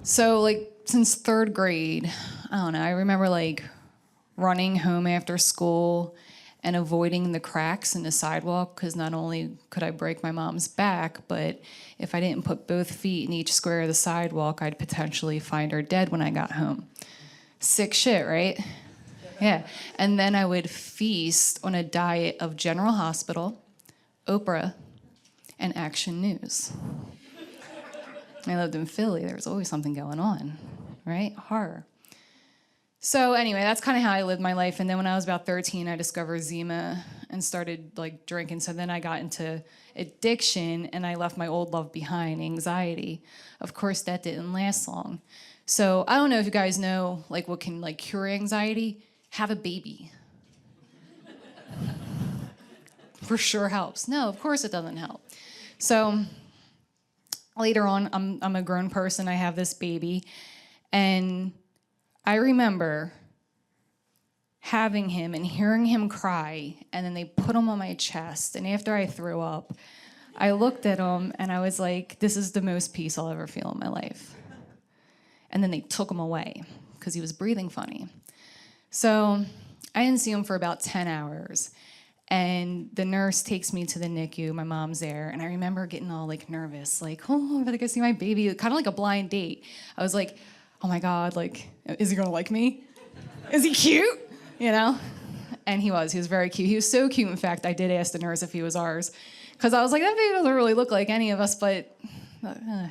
So, like, since third grade, I don't know, I remember, like, running home after school and avoiding the cracks in the sidewalk because not only could I break my mom's back, but if I didn't put both feet in each square of the sidewalk, I'd potentially find her dead when I got home. Sick shit, right? Yeah. And then I would feast on a diet of General Hospital, Oprah, and Action News. I lived in Philly. There was always something going on, right? Horror. So anyway, that's kind of how I lived my life. And then when I was about 13, I discovered Zima and started like drinking. So then I got into addiction and I left my old love behind, anxiety. Of course, that didn't last long. So I don't know if you guys know like what can like cure anxiety. Have a baby. For sure helps. No, of course it doesn't help. So later on, I'm a grown person. I have this baby, and I remember having him and hearing him cry, and then they put him on my chest. And after I threw up, I looked at him and I was like, "This is the most peace I'll ever feel in my life." And then they took him away because he was breathing funny. So I didn't see him for about 10 hours. And the nurse takes me to the NICU, my mom's there, and I remember getting all like nervous, like, oh, I'm gonna go see my baby, kind of like a blind date. I was like, oh my God, like, is he gonna like me? Is he cute? You know? And he was very cute. He was so cute, in fact, I did ask the nurse if he was ours. Because I was like, that baby doesn't really look like any of us, but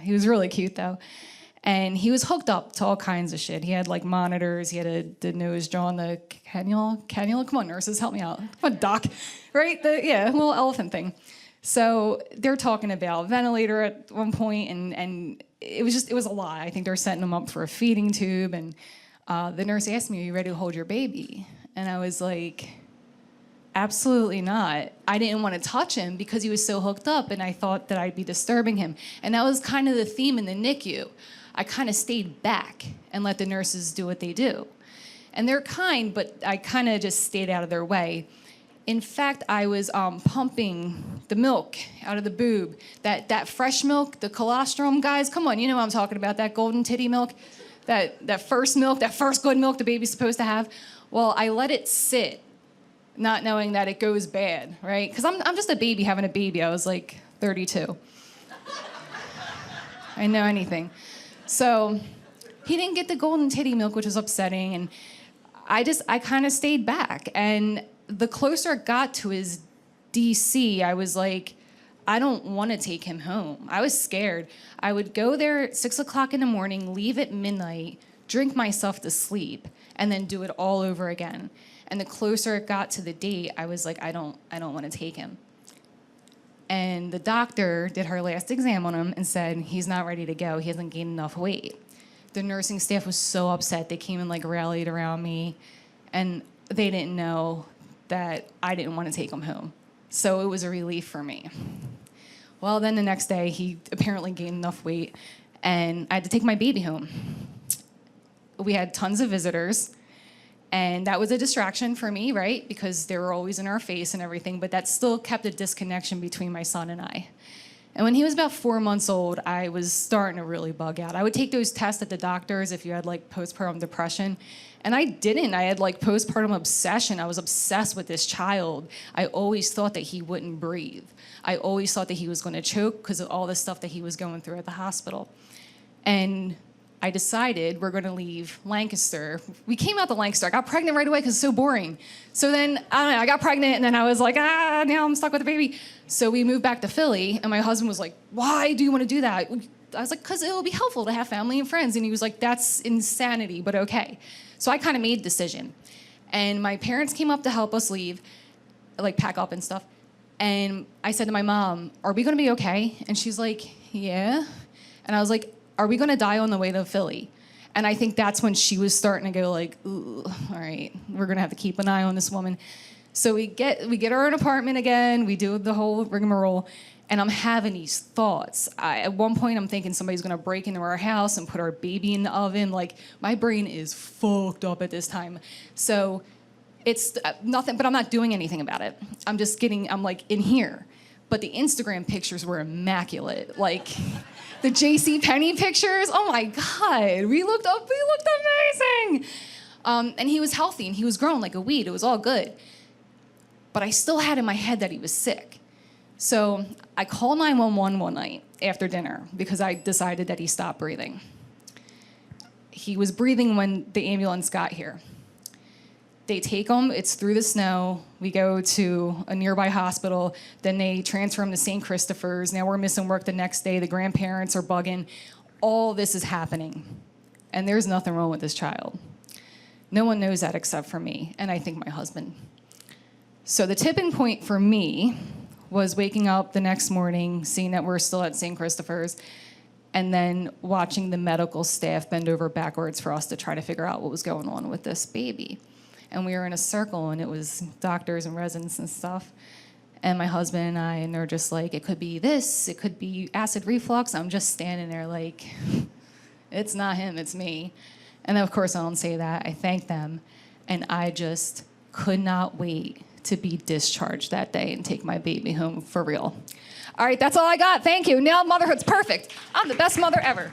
he was really cute though. And he was hooked up to all kinds of shit. He had like monitors, he had the nose drawn, the cannula. Come on, nurses, help me out. Come on, doc, right? Little elephant thing. So they're talking about ventilator at one point, and it was a lot. I think they were setting him up for a feeding tube, and the nurse asked me, "Are you ready to hold your baby?" And I was like, absolutely not. I didn't want to touch him because he was so hooked up, and I thought that I'd be disturbing him. And that was kind of the theme in the NICU. I kind of stayed back and let the nurses do what they do. And they're kind, but I kind of just stayed out of their way. In fact, I was pumping the milk out of the boob. That fresh milk, the colostrum, guys, come on, you know what I'm talking about, that golden titty milk, that first good milk the baby's supposed to have. Well, I let it sit, not knowing that it goes bad, right? Because I'm just a baby having a baby. I was like 32. I know anything. So he didn't get the golden titty milk, which was upsetting, and I kind of stayed back. And the closer it got to his DC, I was like, I don't want to take him home. I was scared. I would go there at 6 o'clock in the morning, leave at midnight, drink myself to sleep, and then do it all over again. And the closer it got to the date, I was like, I don't want to take him. And the doctor did her last exam on him and said, he's not ready to go. He hasn't gained enough weight. The nursing staff was so upset. They came and like rallied around me, and they didn't know that I didn't want to take him home. So it was a relief for me. Well, then the next day, he apparently gained enough weight, and I had to take my baby home. We had tons of visitors, and that was a distraction for me, right? Because they were always in our face and everything, but that still kept a disconnection between my son and I. And when he was about 4 months old, I was starting to really bug out. I would take those tests at the doctors if you had like postpartum depression, and I didn't. I had like postpartum obsession. I was obsessed with this child. I always thought that he wouldn't breathe. I always thought that he was going to choke because of all the stuff that he was going through at the hospital. And I decided we're going to leave Lancaster. We came out to Lancaster. I got pregnant right away because it's so boring. So then, I don't know, I got pregnant, and then I was like, now I'm stuck with the baby. So we moved back to Philly, and my husband was like, why do you want to do that? I was like, because it'll be helpful to have family and friends. And he was like, that's insanity, but okay. So I kind of made a decision. And my parents came up to help us leave, like pack up and stuff. And I said to my mom, are we going to be okay? And she's like, yeah. And I was like, are we going to die on the way to Philly? And I think that's when she was starting to go like, ooh, all right, we're going to have to keep an eye on this woman. So we get her an apartment again. We do the whole rigmarole. And I'm having these thoughts. At one point, I'm thinking somebody's going to break into our house and put our baby in the oven. Like, my brain is fucked up at this time. So it's nothing, but I'm not doing anything about it. I'm like in here. But the Instagram pictures were immaculate. Like, the J.C. Penney pictures. Oh my God, we looked amazing. And he was healthy and he was growing like a weed. It was all good. But I still had in my head that he was sick. So I called 911 one night after dinner because I decided that he stopped breathing. He was breathing when the ambulance got here. They take him, it's through the snow. We go to a nearby hospital. Then they transfer him to St. Christopher's. Now we're missing work the next day. The grandparents are bugging. All this is happening. And there's nothing wrong with this child. No one knows that except for me, and I think my husband. So the tipping point for me was waking up the next morning, seeing that we're still at St. Christopher's, and then watching the medical staff bend over backwards for us to try to figure out what was going on with this baby. And we were in a circle, and it was doctors and residents and stuff. And my husband and I, and they're just like, it could be this, it could be acid reflux. I'm just standing there like, it's not him, it's me. And of course, I don't say that. I thank them. And I just could not wait to be discharged that day and take my baby home for real. All right, that's all I got. Thank you. Now motherhood's perfect. I'm the best mother ever.